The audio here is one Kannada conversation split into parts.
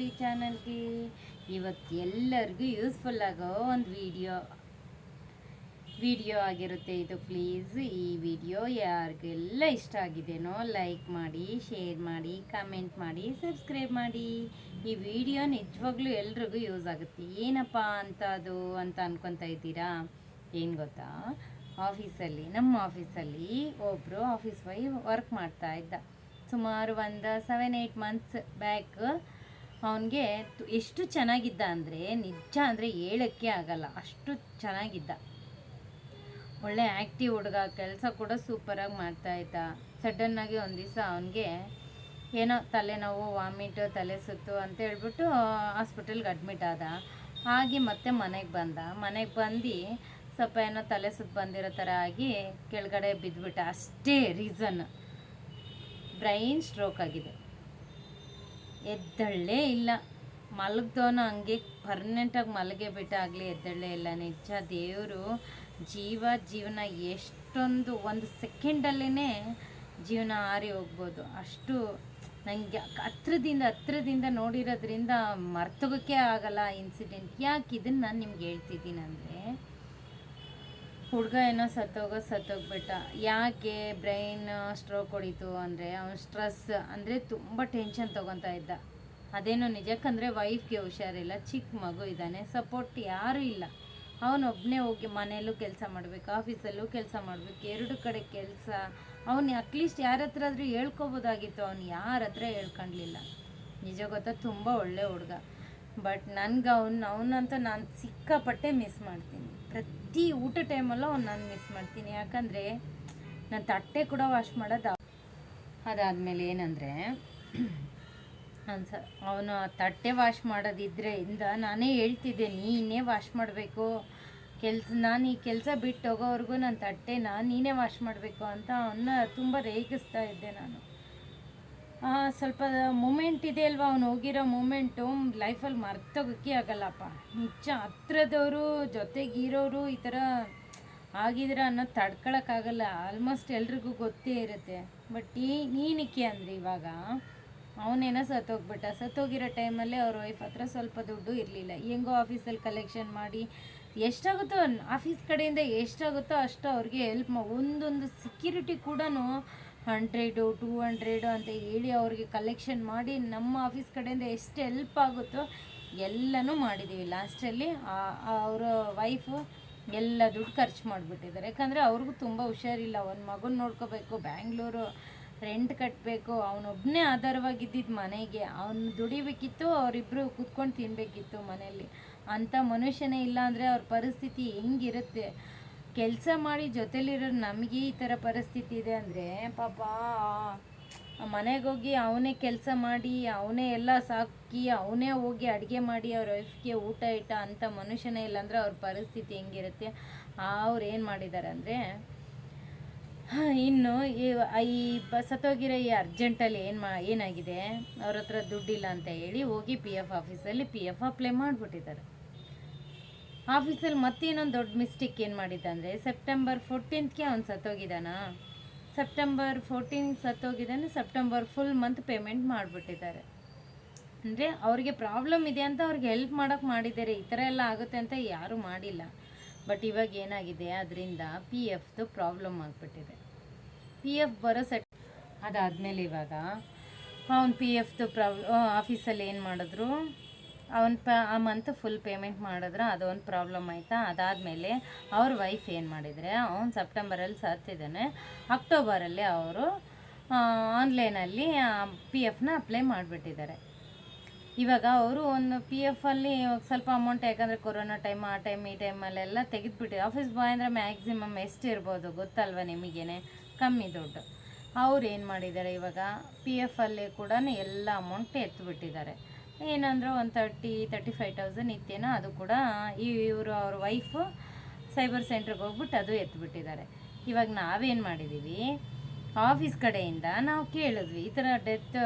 ಈ ಚಾನಲ್ಗೆ. ಇವತ್ತು ಎಲ್ಲರಿಗೂ ಯೂಸ್ಫುಲ್ ಆಗೋ ಒಂದು ವಿಡಿಯೋ ಆಗಿರುತ್ತೆ ಇದು. ಪ್ಲೀಸ್ ಈ ವಿಡಿಯೋ ಯಾರಿಗೆಲ್ಲ ಇಷ್ಟ ಆಗಿದೆನೋ ಲೈಕ್ ಮಾಡಿ, ಶೇರ್ ಮಾಡಿ, ಕಮೆಂಟ್ ಮಾಡಿ, ಸಬ್ಸ್ಕ್ರೈಬ್ ಮಾಡಿ. ಈ ವಿಡಿಯೋ ನಿಜವಾಗ್ಲೂ ಎಲ್ರಿಗೂ ಯೂಸ್ ಆಗುತ್ತೆ. ಏನಪ್ಪ ಅಂತ ಅದು ಅಂತ ಅನ್ಕೊತಾ ಇದ್ದೀರಾ? ಏನು ಗೊತ್ತಾ, ನಮ್ಮ ಆಫೀಸಲ್ಲಿ ಒಬ್ಬರು ಆಫೀಸ್ ವೈಫ್ ವರ್ಕ್ ಮಾಡ್ತಾ ಇದ್ದ. ಸುಮಾರು ಒಂದು 7-8 ಮಂತ್ಸ್ ಬ್ಯಾಕ್ ಅವನಿಗೆ ಎಷ್ಟು ಚೆನ್ನಾಗಿದ್ದ ಅಂದರೆ, ನಿಜ ಅಂದರೆ ಹೇಳೋಕ್ಕೆ ಆಗಲ್ಲ, ಅಷ್ಟು ಚೆನ್ನಾಗಿದ್ದ. ಒಳ್ಳೆ ಆ್ಯಕ್ಟಿವ್ ಹುಡುಗ, ಕೆಲಸ ಕೂಡ ಸೂಪರಾಗಿ ಮಾಡ್ತಾಯಿದ್ದ. ಸಡನ್ನಾಗಿ ಒಂದು ದಿವಸ ಅವನಿಗೆ ಏನೋ ತಲೆನೋವು, ವಾಮಿಟು, ತಲೆ ಸುತ್ತು ಅಂತ ಹೇಳ್ಬಿಟ್ಟು ಹಾಸ್ಪಿಟಲ್ಗೆ ಅಡ್ಮಿಟ್ ಆದ. ಹಾಗೆ ಮತ್ತೆ ಮನೆಗೆ ಬಂದು ಸ್ವಲ್ಪ ಏನೋ ತಲೆ ಸುತ್ತು ಬಂದಿರೋ ಥರ ಆಗಿ ಕೆಳಗಡೆ ಬಿದ್ದುಬಿಟ್ಟ. ಅಷ್ಟೇ ರೀಸನ್, ಬ್ರೈನ್ ಸ್ಟ್ರೋಕ್ ಆಗಿದೆ. ಎದ್ದಳ್ಳೇ ಇಲ್ಲ. ಮಲಗ್ದವನು ಹಂಗೆ ಪರ್ಮನೆಂಟಾಗಿ ಮಲಗೇ ಬಿಟ್ಟಾಗಲಿ ಎದ್ದಳ್ಳೇ ಇಲ್ಲ. ನಿಜ ದೇವರು ಜೀವನ ಎಷ್ಟೊಂದು ಒಂದು ಸೆಕೆಂಡಲ್ಲೇ ಜೀವನ ಹಾರಿ ಹೋಗ್ಬೋದು. ಅಷ್ಟು ನನಗೆ ಹತ್ರದಿಂದ ನೋಡಿರೋದ್ರಿಂದ ಮರ್ತೋಗೋಕ್ಕೆ ಆಗಲ್ಲ ಇನ್ಸಿಡೆಂಟ್. ಯಾಕೆ ಇದನ್ನು ನಾನು ನಿಮ್ಗೆ ಹೇಳ್ತಿದ್ದೀನಿ ಅಂದರೆ, ಹುಡುಗ ಏನೋ ಸತ್ತೋಗ್ಬಿಟ್ಟ. ಯಾಕೆ ಬ್ರೈನ್ ಸ್ಟ್ರೋಕ್ ಹೊಡಿತು ಅಂದರೆ, ಅವನು ಸ್ಟ್ರೆಸ್ ಅಂದರೆ ತುಂಬ ಟೆನ್ಷನ್ ತೊಗೊತಾ ಇದ್ದ. ಅದೇನೋ ನಿಜಕ್ಕಂದರೆ ವೈಫ್ಗೆ ಹುಷಾರಿಲ್ಲ, ಚಿಕ್ಕ ಮಗು ಇದ್ದಾನೆ, ಸಪೋರ್ಟ್ ಯಾರೂ ಇಲ್ಲ. ಅವನೊಬ್ಬನೇ ಹೋಗಿ ಮನೆಯಲ್ಲೂ ಕೆಲಸ ಮಾಡಬೇಕು, ಆಫೀಸಲ್ಲೂ ಕೆಲಸ ಮಾಡಬೇಕು, 2 ಕಡೆ ಕೆಲಸ. ಅವನು ಅಟ್ಲೀಸ್ಟ್ ಯಾರ ಹತ್ರ ಆದರೂ ಹೇಳ್ಕೊಬೋದಾಗಿತ್ತು, ಅವನು ಯಾರ ಹತ್ರ ಹೇಳ್ಕೊಂಡ್ಲಿಲ್ಲ. ನಿಜ ಗೊತ್ತಾ, ತುಂಬ ಒಳ್ಳೆ ಹುಡುಗ. ಬಟ್ ನನಗೆ ಅವನಂತೂ ನಾನು ಸಿಕ್ಕಾಪಟ್ಟೆ ಮಿಸ್ ಮಾಡ್ತೀನಿ. ಪ್ರತಿ ಊಟ ಟೈಮಲ್ಲೂ ನಾನು ಮಿಸ್ ಮಾಡ್ತೀನಿ. ಯಾಕಂದರೆ ನಾನು ತಟ್ಟೆ ಕೂಡ ವಾಶ್ ಮಾಡೋದು. ಅದಾದಮೇಲೆ ಏನಂದರೆ, ಅವನು ತಟ್ಟೆ ವಾಶ್ ಮಾಡೋದಿದ್ರಿಂದ ನಾನೇ ಹೇಳ್ತಿದ್ದೆ, ನೀನೇ ವಾಶ್ ಮಾಡಬೇಕು, ನಾನು ಈ ಕೆಲಸ ಬಿಟ್ಟು ಹೋಗೋವರೆಗೂ ನನ್ನ ತಟ್ಟೆನ ನೀನೇ ವಾಶ್ ಮಾಡಬೇಕು ಅಂತ ಅವನ್ನ ತುಂಬ ರೇಗಿಸ್ತಾ ಇದ್ದೆ ನಾನು. ಸ್ವಲ್ಪ ಮೂಮೆಂಟ್ ಇದೆ ಅಲ್ವಾ, ಅವನು ಹೋಗಿರೋ ಮೂಮೆಂಟು ಲೈಫಲ್ಲಿ ಮರ್ತೋಗೋಕ್ಕೆ ಆಗಲ್ಲಪ್ಪ. ನಿಜ, ಹತ್ರದವರು ಜೊತೆಗಿರೋರು ಈ ಥರ ಆಗಿದ್ರೆ ಅನ್ನೋದು ತಡ್ಕೊಳಕ್ಕಾಗಲ್ಲ. ಆಲ್ಮೋಸ್ಟ್ ಎಲ್ರಿಗೂ ಗೊತ್ತೇ ಇರುತ್ತೆ. ಬಟ್ ನೀನಿಕ್ಕೆ ಅಂದರೆ, ಇವಾಗ ಅವನೇನೋ ಸತ್ತೋಗಿರೋ ಟೈಮಲ್ಲಿ ಅವ್ರ ವೈಫ್ ಹತ್ರ ಸ್ವಲ್ಪ ದುಡ್ಡು ಇರಲಿಲ್ಲ. ಹೆಂಗೋ ಆಫೀಸಲ್ಲಿ ಕಲೆಕ್ಷನ್ ಮಾಡಿ ಎಷ್ಟಾಗುತ್ತೋ ಆಫೀಸ್ ಕಡೆಯಿಂದ ಎಷ್ಟಾಗುತ್ತೋ ಅಷ್ಟು ಅವ್ರಿಗೆ ಹೆಲ್ಪ್ ಒಂದೊಂದು ಸೆಕ್ಯೂರಿಟಿ ಕೂಡ 100-200 ಅಂತ ಹೇಳಿ ಅವ್ರಿಗೆ ಕಲೆಕ್ಷನ್ ಮಾಡಿ ನಮ್ಮ ಆಫೀಸ್ ಕಡೆಯಿಂದ ಎಷ್ಟು ಹೆಲ್ಪ್ ಆಗುತ್ತೋ ಎಲ್ಲನೂ ಮಾಡಿದ್ದೀವಿ. ಲಾಸ್ಟಲ್ಲಿ ಅವರ ವೈಫು ಎಲ್ಲ ದುಡ್ಡು ಖರ್ಚು ಮಾಡಿಬಿಟ್ಟಿದ್ದಾರೆ. ಯಾಕಂದರೆ ಅವ್ರಿಗೂ ತುಂಬ ಹುಷಾರಿಲ್ಲ, ಒಂದು ಮಗನ ನೋಡ್ಕೋಬೇಕು, ಬ್ಯಾಂಗ್ಳೂರು ರೆಂಟ್ ಕಟ್ಟಬೇಕು, ಅವನೊಬ್ಬನೇ ಆಧಾರವಾಗಿದ್ದಿದ್ದು ಮನೆಗೆ. ಅವನು ದುಡಿಬೇಕಿತ್ತು, ಅವರಿಬ್ಬರು ಕೂತ್ಕೊಂಡು ತಿನ್ನಬೇಕಿತ್ತು ಮನೆಯಲ್ಲಿ. ಅಂಥ ಮನುಷ್ಯನೇ ಇಲ್ಲ ಅಂದರೆ ಅವ್ರ ಪರಿಸ್ಥಿತಿ ಹೆಂಗಿರುತ್ತೆ? ಕೆಲಸ ಮಾಡಿ ಜೊತೆಲಿರೋ ನಮಗೆ ಈ ಥರ ಪರಿಸ್ಥಿತಿ ಇದೆ ಅಂದರೆ, ಪಾಪ ಮನೆಗೆ ಹೋಗಿ ಅವನೇ ಕೆಲಸ ಮಾಡಿ, ಅವನೇ ಎಲ್ಲ ಸಾಕಿ, ಅವನೇ ಹೋಗಿ ಅಡುಗೆ ಮಾಡಿ ಅವ್ರ ವೈಫ್ಗೆ ಊಟ ಇಟ್ಟ ಅಂಥ ಮನುಷ್ಯನೇ ಇಲ್ಲ ಅಂದರೆ ಅವ್ರ ಪರಿಸ್ಥಿತಿ ಹೆಂಗಿರುತ್ತೆ? ಅವ್ರು ಏನು ಮಾಡಿದ್ದಾರೆ ಅಂದರೆ, ಇನ್ನು ಈ ಸತ್ತೋಗಿರೋ ಈ ಅರ್ಜೆಂಟಲ್ಲಿ ಏನಾಗಿದೆ, ಅವ್ರ ಹತ್ರ ದುಡ್ಡಿಲ್ಲ ಅಂತ ಹೇಳಿ ಹೋಗಿ PF ಆಫೀಸಲ್ಲಿ PF ಅಪ್ಲೈ ಮಾಡಿಬಿಟ್ಟಿದ್ದಾರೆ. ಆಫೀಸಲ್ಲಿ ಮತ್ತೇನೊಂದು ದೊಡ್ಡ ಮಿಸ್ಟೇಕ್ ಏನು ಮಾಡಿದ್ದ ಅಂದರೆ, ಸೆಪ್ಟೆಂಬರ್ 14ಗೆ ಅವ್ನು ಸತ್ತೋಗಿದ್ದಾನೆ. ಸೆಪ್ಟೆಂಬರ್ ಫುಲ್ ಮಂತ್ ಪೇಮೆಂಟ್ ಮಾಡಿಬಿಟ್ಟಿದ್ದಾರೆ. ಅಂದರೆ ಅವ್ರಿಗೆ ಪ್ರಾಬ್ಲಮ್ ಇದೆ ಅಂತ ಅವ್ರಿಗೆ ಹೆಲ್ಪ್ ಮಾಡೋಕ್ಕೆ ಮಾಡಿದ್ದಾರೆ. ಈ ಥರ ಎಲ್ಲ ಆಗುತ್ತೆ ಅಂತ ಯಾರೂ ಮಾಡಿಲ್ಲ. ಬಟ್ ಇವಾಗ ಏನಾಗಿದೆ, ಅದರಿಂದ PFದು ಪ್ರಾಬ್ಲಮ್ ಆಗಿಬಿಟ್ಟಿದೆ. PF ಬರೋ ಅದಾದಮೇಲೆ ಇವಾಗ ಅವ್ನು PFದು ಆಫೀಸಲ್ಲಿ ಏನು ಮಾಡಿದ್ರು, ಆ ಮಂತ್ ಫುಲ್ ಪೇಮೆಂಟ್ ಮಾಡಿದ್ರೆ ಅದೊಂದು ಪ್ರಾಬ್ಲಮ್ ಆಯಿತಾ. ಅದಾದಮೇಲೆ ಅವ್ರ ವೈಫ್ ಏನು ಮಾಡಿದರೆ, ಅವ್ನು ಸೆಪ್ಟೆಂಬರಲ್ಲಿ ಸತ್ತಿದ್ದಾನೆ, ಅಕ್ಟೋಬರಲ್ಲಿ ಅವರು ಆನ್ಲೈನಲ್ಲಿ PFನ ಅಪ್ಲೈ ಮಾಡಿಬಿಟ್ಟಿದ್ದಾರೆ. ಇವಾಗ ಅವರು ಒಂದು PF ಅಲ್ಲಿ ಸ್ವಲ್ಪ ಅಮೌಂಟ್, ಯಾಕಂದರೆ ಕೊರೋನಾ ಟೈಮ್, ಈ ಟೈಮಲ್ಲೆಲ್ಲ ತೆಗೆದುಬಿಟ್ಟು, ಆಫೀಸ್ ಬಾಯ್ ಅಂದರೆ ಮ್ಯಾಕ್ಸಿಮಮ್ ಎಷ್ಟು ಇರ್ಬೋದು ಗೊತ್ತಲ್ವ ನಿಮಗೇನೆ, ಕಮ್ಮಿ ದುಡ್ಡು. ಅವ್ರು ಏನು ಮಾಡಿದ್ದಾರೆ, ಇವಾಗ PF ಅಲ್ಲಿ ಕೂಡ ಎಲ್ಲ ಅಮೌಂಟ್ ಎತ್ತಿಬಿಟ್ಟಿದ್ದಾರೆ. ಏನಂದ್ರೆ ಒಂದು 35,000 ಇತ್ತೇನೋ, ಅದು ಕೂಡ ಅವ್ರ ವೈಫು ಸೈಬರ್ ಸೆಂಟ್ರಿಗೆ ಹೋಗ್ಬಿಟ್ಟು ಅದು ಎತ್ತಿಬಿಟ್ಟಿದ್ದಾರೆ. ಇವಾಗ ನಾವೇನು ಮಾಡಿದ್ದೀವಿ, ಆಫೀಸ್ ಕಡೆಯಿಂದ ನಾವು ಕೇಳಿದ್ವಿ, ಈ ಥರ ಡೆತ್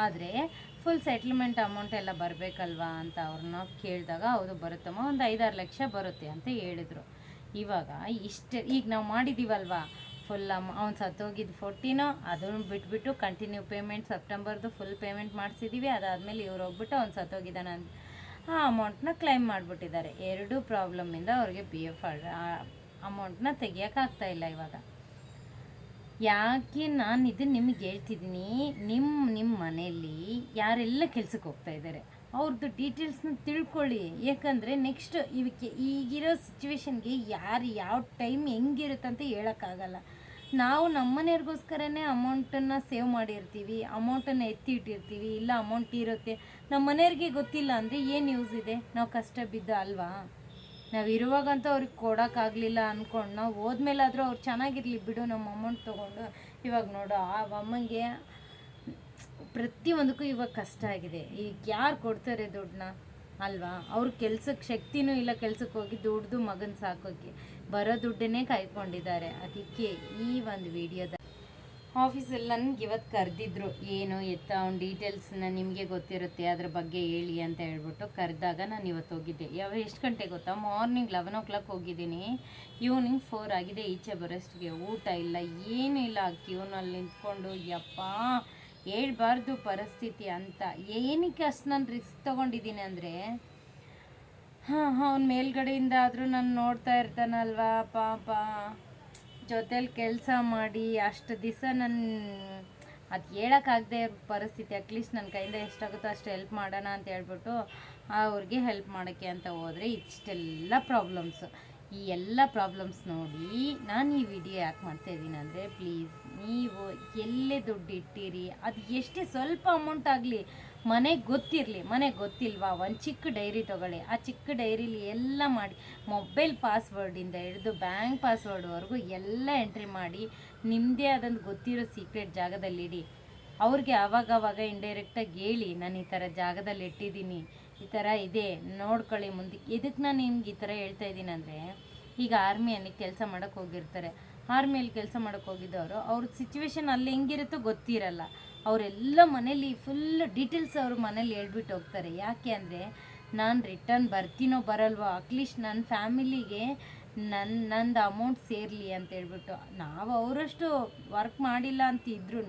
ಆದರೆ ಫುಲ್ ಸೆಟ್ಲ್ಮೆಂಟ್ ಅಮೌಂಟ್ ಎಲ್ಲ ಬರಬೇಕಲ್ವಾ ಅಂತ ಅವ್ರನ್ನ ಕೇಳಿದಾಗ, ಹೌದು ಬರುತ್ತಮ್ಮ, ಒಂದು 5-6 ಲಕ್ಷ ಬರುತ್ತೆ ಅಂತ ಹೇಳಿದರು. ಇವಾಗ ಈಗ ನಾವು ಮಾಡಿದ್ದೀವಲ್ವ, ಫುಲ್ ಅವ್ನು ಸತ್ತೋಗಿದ್ದು 14 ಅದನ್ನು ಬಿಟ್ಬಿಟ್ಟು ಕಂಟಿನ್ಯೂ ಪೇಮೆಂಟ್ ಸೆಪ್ಟೆಂಬರ್ದು ಫುಲ್ ಪೇಮೆಂಟ್ ಮಾಡಿಸಿದ್ದೀವಿ. ಅದಾದಮೇಲೆ ಇವ್ರು ಹೋಗ್ಬಿಟ್ಟು ಅವ್ನು ಸತ್ತೋಗಿದ್ದಾನೆ ಅಂತ ಆ ಅಮೌಂಟ್ನ ಕ್ಲೈಮ್ ಮಾಡಿಬಿಟ್ಟಿದ್ದಾರೆ. ಎರಡೂ ಪ್ರಾಬ್ಲಮ್ಮಿಂದ ಅವ್ರಿಗೆ ಪಿ ಎಫ್ ಅಮೌಂಟ್ನ ತೆಗಿಯೋಕ್ಕಾಗ್ತಾಯಿಲ್ಲ ಇವಾಗ. ಯಾಕೆ ನಾನು ಇದನ್ನು ನಿಮಗೆ ಹೇಳ್ತಿದ್ದೀನಿ, ನಿಮ್ಮ ಮನೆಯಲ್ಲಿ ಯಾರೆಲ್ಲ ಕೆಲ್ಸಕ್ಕೆ ಹೋಗ್ತಾಯಿದ್ದಾರೆ ಅವ್ರದ್ದು ಡೀಟೇಲ್ಸ್ನ ತಿಳ್ಕೊಳ್ಳಿ. ಯಾಕಂದರೆ ನೆಕ್ಸ್ಟ್ ಇವಕ್ಕೆ ಈಗಿರೋ ಸಿಚುವೇಶನ್ಗೆ ಯಾರು ಯಾವ ಟೈಮ್ ಹೆಂಗಿರುತ್ತೆ ಅಂತ ಹೇಳೋಕ್ಕಾಗಲ್ಲ. ನಾವು ನಮ್ಮ ಮನೆಯವ್ರಿಗೋಸ್ಕರನೇ ಅಮೌಂಟನ್ನು ಸೇವ್ ಮಾಡಿರ್ತೀವಿ, ಅಮೌಂಟನ್ನು ಎತ್ತಿ ಇಟ್ಟಿರ್ತೀವಿ. ಇಲ್ಲ ಅಮೌಂಟ್ ಇರುತ್ತೆ, ನಮ್ಮ ಮನೆಯವ್ರಿಗೆ ಗೊತ್ತಿಲ್ಲ ಅಂದರೆ ಏನು ಯೂಸ್ ಇದೆ? ನಾವು ಕಷ್ಟ ಬಿದ್ದ ಅಲ್ವಾ? ನಾವು ಇರುವಾಗಂತೂ ಅವ್ರಿಗೆ ಕೊಡೋಕ್ಕಾಗಲಿಲ್ಲ ಅಂದ್ಕೊಂಡು ನಾವು ಹೋದ್ಮೇಲಾದರೂ ಅವ್ರು ಚೆನ್ನಾಗಿರಲಿ ಬಿಡು ನಮ್ಮ ಅಮೌಂಟ್ ತೊಗೊಂಡು. ಇವಾಗ ನೋಡು ಆ ಅಮ್ಮಂಗೆ ಪ್ರತಿಯೊಂದಕ್ಕೂ ಇವಾಗ ಕಷ್ಟ ಆಗಿದೆ. ಈಗ ಯಾರು ಕೊಡ್ತಾರೆ ದುಡ್ಡನ್ನ ಅಲ್ವಾ? ಅವ್ರ ಕೆಲ್ಸಕ್ಕೆ ಶಕ್ತಿನೂ ಇಲ್ಲ, ಕೆಲ್ಸಕ್ಕೆ ಹೋಗಿ ದುಡ್ದು ಮಗನ ಸಾಕೋಕ್ಕೆ ಬರೋ ದುಡ್ಡನ್ನೇ ಕಾಯ್ಕೊಂಡಿದ್ದಾರೆ. ಅದಕ್ಕೆ ಈ ಒಂದು ವಿಡಿಯೋದ ಆಫೀಸಲ್ಲಿ ನನಗೆ ಇವತ್ತು ಕರೆದಿದ್ರು, ಏನು ಎತ್ತ ಅವ್ನ ಡೀಟೇಲ್ಸ್ನ ನಿಮಗೆ ಗೊತ್ತಿರುತ್ತೆ ಅದ್ರ ಬಗ್ಗೆ ಹೇಳಿ ಅಂತ ಹೇಳ್ಬಿಟ್ಟು ಕರೆದಾಗ ನಾನು ಇವತ್ತು ಹೋಗಿದ್ದೆ. ಎಷ್ಟು ಗಂಟೆಗೆ ಗೊತ್ತಾ? ಮಾರ್ನಿಂಗ್ 11 o'clock ಹೋಗಿದ್ದೀನಿ, ಈವ್ನಿಂಗ್ 4 ಆಗಿದೆ. ಈಚೆ ಬರೋಷ್ಟಿಗೆ ಊಟ ಇಲ್ಲ, ಏನೂ ಇಲ್ಲ. ಕ್ಯೂನಲ್ಲಿ ನಿಂತ್ಕೊಂಡು ಯಪ್ಪ ಹೇಳ್ಬಾರ್ದು ಪರಿಸ್ಥಿತಿ ಅಂತ. ಏನಕ್ಕೆ ಅಷ್ಟು ನಾನು ರಿಸ್ಕ್ ತೊಗೊಂಡಿದ್ದೀನಿ ಅಂದರೆ, ಅವ್ನ ಮೇಲ್ಗಡೆಯಿಂದ ಆದರೂ ನಾನು ನೋಡ್ತಾ ಇರ್ತಾನಲ್ವಾ ಪಾಪ, ಜೊತೇಲಿ ಕೆಲಸ ಮಾಡಿ ಅಷ್ಟು ದಿವಸ ನಾನು ಅದು ಹೇಳೋಕ್ಕಾಗದೆ ಇರೋ ಪರಿಸ್ಥಿತಿ. ಅಟ್ಲೀಸ್ಟ್ ನನ್ನ ಕೈಯಿಂದ ಎಷ್ಟಾಗುತ್ತೋ ಅಷ್ಟು ಹೆಲ್ಪ್ ಮಾಡೋಣ ಅಂತ ಹೇಳ್ಬಿಟ್ಟು ಅವ್ರಿಗೆ ಹೆಲ್ಪ್ ಮಾಡೋಕ್ಕೆ ಅಂತ ಹೋದರೆ ಇಷ್ಟೆಲ್ಲ ಪ್ರಾಬ್ಲಮ್ಸು. ಈ ಎಲ್ಲ ಪ್ರಾಬ್ಲಮ್ಸ್ ನೋಡಿ ನಾನು ಈ ವಿಡಿಯೋ ಯಾಕೆ ಮಾಡ್ತಾಯಿದ್ದೀನಿ ಅಂದರೆ, ಪ್ಲೀಸ್ ನೀವು ಎಲ್ಲೇ ದುಡ್ಡು ಇಟ್ಟಿರಿ, ಅದು ಎಷ್ಟೇ ಸ್ವಲ್ಪ ಅಮೌಂಟ್ ಆಗಲಿ ಮನೆಗೆ ಗೊತ್ತಿರಲಿ. ಮನೆಗೆ ಗೊತ್ತಿಲ್ವಾ, ಒಂದು ಚಿಕ್ಕ ಡೈರಿ ತೊಗೊಳ್ಳಿ. ಆ ಚಿಕ್ಕ ಡೈರಿಲಿ ಎಲ್ಲ ಮಾಡಿ, ಮೊಬೈಲ್ ಪಾಸ್ವರ್ಡಿಂದ ಹಿಡಿದು ಬ್ಯಾಂಕ್ ಪಾಸ್ವರ್ಡ್ವರೆಗೂ ಎಲ್ಲ ಎಂಟ್ರಿ ಮಾಡಿ ನಿಮ್ಮದೇ ಆದಂದು ಗೊತ್ತಿರೋ ಸೀಕ್ರೆಟ್ ಜಾಗದಲ್ಲಿಡಿ. ಅವ್ರಿಗೆ ಆವಾಗವಾಗ ಇಂಡೈರೆಕ್ಟಾಗಿ ಹೇಳಿ, ನಾನು ಈ ಥರ ಜಾಗದಲ್ಲಿ ಇಟ್ಟಿದ್ದೀನಿ, ಈ ಥರ ಇದೆ ನೋಡ್ಕೊಳ್ಳಿ ಮುಂದಕ್ಕೆ. ಇದಕ್ಕೆ ನಾನು ನಿಮ್ಗೆ ಈ ಥರ ಹೇಳ್ತಾ ಇದ್ದೀನಿ ಅಂದರೆ, ಈಗ ಆರ್ಮಿಯಲ್ಲಿ ಕೆಲಸ ಮಾಡೋಕ್ಕೆ ಹೋಗಿರ್ತಾರೆ. ಆರ್ಮಿಯಲ್ಲಿ ಕೆಲಸ ಮಾಡೋಕ್ಕೆ ಹೋಗಿದ್ದವರು ಅವ್ರ ಸಿಚುವೇಶನ್ ಅಲ್ಲಿ ಹೆಂಗಿರುತ್ತೋ ಗೊತ್ತಿರಲ್ಲ. ಅವರೆಲ್ಲ ಮನೇಲಿ ಫುಲ್ ಡೀಟೇಲ್ಸ್ ಅವ್ರ ಮನೇಲಿ ಹೇಳ್ಬಿಟ್ಟು ಹೋಗ್ತಾರೆ. ಯಾಕೆ ಅಂದರೆ, ನಾನು ರಿಟರ್ನ್ ಬರ್ತೀನೋ ಬರಲ್ವೋ, ಅಟ್ಲೀಸ್ಟ್ ನನ್ನ ಫ್ಯಾಮಿಲಿಗೆ ನಂದು ಅಮೌಂಟ್ ಸೇರಲಿ ಅಂತ ಹೇಳ್ಬಿಟ್ಟು. ನಾವು ಅವರಷ್ಟು ವರ್ಕ್ ಮಾಡಿಲ್ಲ ಅಂತ ಇದ್ರೂ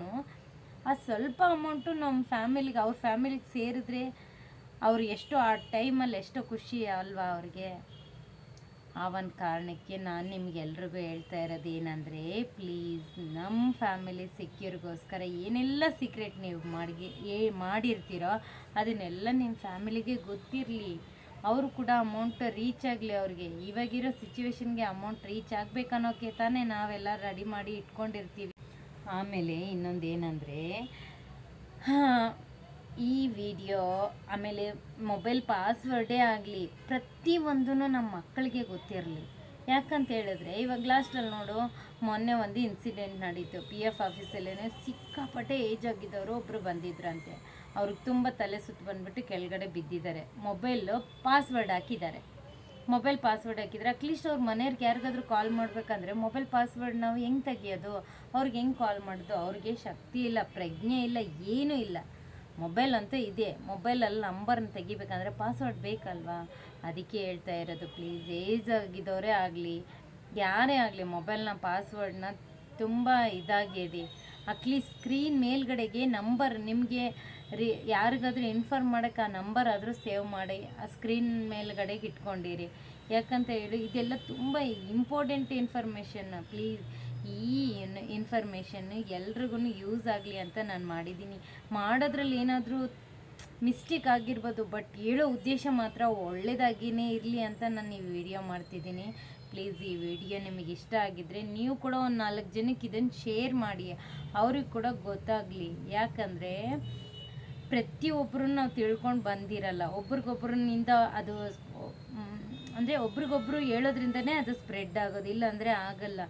ಆ ಸ್ವಲ್ಪ ಅಮೌಂಟು ನಮ್ಮ ಫ್ಯಾಮಿಲಿಗೆ, ಅವ್ರ ಫ್ಯಾಮಿಲಿಗೆ ಸೇರಿದ್ರೆ ಅವ್ರು ಎಷ್ಟು ಆ ಟೈಮಲ್ಲಿ ಎಷ್ಟೋ ಖುಷಿ ಅಲ್ವಾ ಅವ್ರಿಗೆ. ಆ ಒಂದು ಕಾರಣಕ್ಕೆ ನಾನು ನಿಮಗೆಲ್ರಿಗೂ ಹೇಳ್ತಾ ಇರೋದು ಏನಂದರೆ, ಪ್ಲೀಸ್ ನಮ್ಮ ಫ್ಯಾಮಿಲಿ ಸೆಕ್ಯೂರ್ಗೋಸ್ಕರ ಏನೆಲ್ಲ ಸೀಕ್ರೆಟ್ ನೀವು ಮಾಡಿರ್ತೀರೋ ಅದನ್ನೆಲ್ಲ ನಿಮ್ಮ ಫ್ಯಾಮಿಲಿಗೆ ಗೊತ್ತಿರಲಿ. ಅವರು ಕೂಡ ಅಮೌಂಟ್ ರೀಚ್ ಆಗಲಿ. ಅವ್ರಿಗೆ ಇವಾಗಿರೋ ಸಿಚುವೇಶನ್ಗೆ ಅಮೌಂಟ್ ರೀಚ್ ಆಗಬೇಕನ್ನೋಕ್ಕೆ ತಾನೇ ನಾವೆಲ್ಲ ರೆಡಿ ಮಾಡಿ ಇಟ್ಕೊಂಡಿರ್ತೀವಿ. ಆಮೇಲೆ ಇನ್ನೊಂದು ಏನಂದರೆ, ಈ ವಿಡಿಯೋ ಆಮೇಲೆ ಮೊಬೈಲ್ ಪಾಸ್ವರ್ಡೇ ಆಗಲಿ ಪ್ರತಿಯೊಂದೂ ನಮ್ಮ ಮಕ್ಕಳಿಗೆ ಗೊತ್ತಿರಲಿ. ಯಾಕಂತ ಹೇಳಿದ್ರೆ, ಇವಾಗ ಲಾಸ್ಟಲ್ಲಿ ನೋಡು, ಮೊನ್ನೆ ಒಂದು ಇನ್ಸಿಡೆಂಟ್ ನಡೀತು. ಪಿ ಎಫ್ ಆಫೀಸಲ್ಲೇ ಸಿಕ್ಕಾಪಟ್ಟೆ ಏಜ್ ಆಗಿದ್ದವರು ಒಬ್ಬರು ಬಂದಿದ್ರಂತೆ. ಅವ್ರಿಗೆ ತುಂಬ ತಲೆ ಸುತ್ತು ಬಂದುಬಿಟ್ಟು ಕೆಳಗಡೆ ಬಿದ್ದಿದ್ದಾರೆ. ಮೊಬೈಲು ಪಾಸ್ವರ್ಡ್ ಹಾಕಿದ್ದಾರೆ. ಮೊಬೈಲ್ ಪಾಸ್ವರ್ಡ್ ಹಾಕಿದರೆ ಅಟ್ಲೀಸ್ಟ್ ಅವ್ರ ಮನೆಯವ್ರಿಗೆ ಯಾರಿಗಾದ್ರೂ ಕಾಲ್ ಮಾಡಬೇಕಂದ್ರೆ ಮೊಬೈಲ್ ಪಾಸ್ವರ್ಡ್ ನಾವು ಹೆಂಗೆ ತೆಗಿಯೋದು? ಅವ್ರಿಗೆ ಹೆಂಗೆ ಕಾಲ್ ಮಾಡೋದು? ಅವ್ರಿಗೆ ಶಕ್ತಿ ಇಲ್ಲ, ಪ್ರಜ್ಞೆ ಇಲ್ಲ, ಏನೂ ಇಲ್ಲ. ಮೊಬೈಲ್ ಅಂತೂ ಇದೆ, ಮೊಬೈಲಲ್ಲಿ ನಂಬರ್ನ ತೆಗಿಬೇಕಂದ್ರೆ ಪಾಸ್ವರ್ಡ್ ಬೇಕಲ್ವಾ? ಅದಕ್ಕೆ ಹೇಳ್ತಾ ಇರೋದು, ಪ್ಲೀಸ್ ಏಜ್ ಆಗಿದ್ದವರೇ ಆಗಲಿ ಯಾರೇ ಆಗಲಿ ಮೊಬೈಲ್ನ ಪಾಸ್ವರ್ಡ್ನ ತುಂಬ ಇದಾಗಿದೆ. ಅಟ್ಲೀಸ್ಟ್ ಸ್ಕ್ರೀನ್ ಮೇಲ್ಗಡೆಗೆ ನಂಬರ್ ನಿಮಗೆ ಯಾರಿಗಾದ್ರೂ ಇನ್ಫಾರ್ಮ್ ಮಾಡೋಕ್ಕೆ ಆ ನಂಬರ್ ಆದರೂ ಸೇವ್ ಮಾಡಿ ಆ ಸ್ಕ್ರೀನ್ ಮೇಲ್ಗಡೆಗೆ ಇಟ್ಕೊಂಡಿರಿ. ಯಾಕಂತ ಹೇಳಿ ಇದೆಲ್ಲ ತುಂಬ ಇಂಪಾರ್ಟೆಂಟ್ ಇನ್ಫಾರ್ಮೇಷನ್. ಪ್ಲೀಸ್ ಈ ಇನ್ಫಾರ್ಮೇಷನ್ ಎಲ್ರಿಗೂ ಯೂಸ್ ಆಗಲಿ ಅಂತ ನಾನು ಮಾಡಿದ್ದೀನಿ. ಮಾಡೋದ್ರಲ್ಲಿ ಏನಾದರೂ ಮಿಸ್ಟೇಕ್ ಆಗಿರ್ಬೋದು, ಬಟ್ ಹೇಳೋ ಉದ್ದೇಶ ಮಾತ್ರ ಒಳ್ಳೆಯದಾಗಿಯೇ ಇರಲಿ ಅಂತ ನಾನು ಈ ವಿಡಿಯೋ ಮಾಡ್ತಿದ್ದೀನಿ. ಪ್ಲೀಸ್ ಈ ವಿಡಿಯೋ ನಿಮಗೆ ಇಷ್ಟ ಆಗಿದ್ದರೆ ನೀವು ಕೂಡ ಒಂದು 4 ಜನಕ್ಕೆ ಇದನ್ನು ಶೇರ್ ಮಾಡಿ, ಅವ್ರಿಗೆ ಕೂಡ ಗೊತ್ತಾಗಲಿ. ಯಾಕಂದರೆ ಪ್ರತಿಯೊಬ್ಬರು ನಾವು ತಿಳ್ಕೊಂಡು ಬಂದಿರಲ್ಲ. ಒಬ್ರಿಗೊಬ್ರನಿಂದ ಅದು ಅಂದರೆ ಒಬ್ರಿಗೊಬ್ರು ಹೇಳೋದ್ರಿಂದನೇ ಅದು ಸ್ಪ್ರೆಡ್ ಆಗೋದು, ಇಲ್ಲಾಂದರೆ ಆಗಲ್ಲ.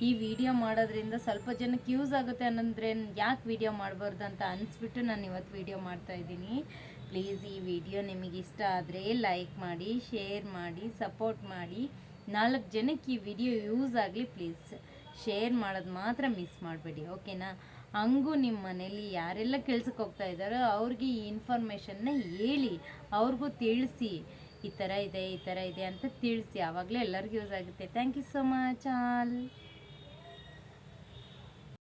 ಈ ವಿಡಿಯೋ ಮಾಡೋದ್ರಿಂದ ಸ್ವಲ್ಪ ಜನಕ್ಕೆ ಯೂಸ್ ಆಗುತ್ತೆ ಅನ್ನೋದ್ರೆ ಯಾಕೆ ವಿಡಿಯೋ ಮಾಡಬಾರ್ದು ಅಂತ ಅನಿಸ್ಬಿಟ್ಟು ನಾನು ಇವತ್ತು ವಿಡಿಯೋ ಮಾಡ್ತಾಯಿದ್ದೀನಿ. ಪ್ಲೀಸ್ ಈ ವಿಡಿಯೋ ನಿಮಗೆ ಇಷ್ಟ ಆದರೆ ಲೈಕ್ ಮಾಡಿ, ಶೇರ್ ಮಾಡಿ, ಸಪೋರ್ಟ್ ಮಾಡಿ. 4 ಜನಕ್ಕೆ ಈ ವಿಡಿಯೋ ಯೂಸ್ ಆಗಲಿ. ಪ್ಲೀಸ್ ಶೇರ್ ಮಾಡೋದು ಮಾತ್ರ ಮಿಸ್ ಮಾಡಬೇಡಿ, ಓಕೆನಾ? ಹಂಗೂ ನಿಮ್ಮ ಮನೇಲಿ ಯಾರೆಲ್ಲ ಕೆಲ್ಸಕ್ಕೆ ಹೋಗ್ತಾ ಇದ್ದಾರೋ ಅವ್ರಿಗೆ ಈ ಇನ್ಫಾರ್ಮೇಷನ್ನ ಹೇಳಿ, ಅವ್ರಿಗೂ ತಿಳಿಸಿ, ಈ ಥರ ಇದೆ ಈ ಥರ ಇದೆ ಅಂತ ತಿಳಿಸಿ. ಆವಾಗಲೇ ಎಲ್ಲರಿಗೂ ಯೂಸ್ ಆಗುತ್ತೆ. Thank you so much all.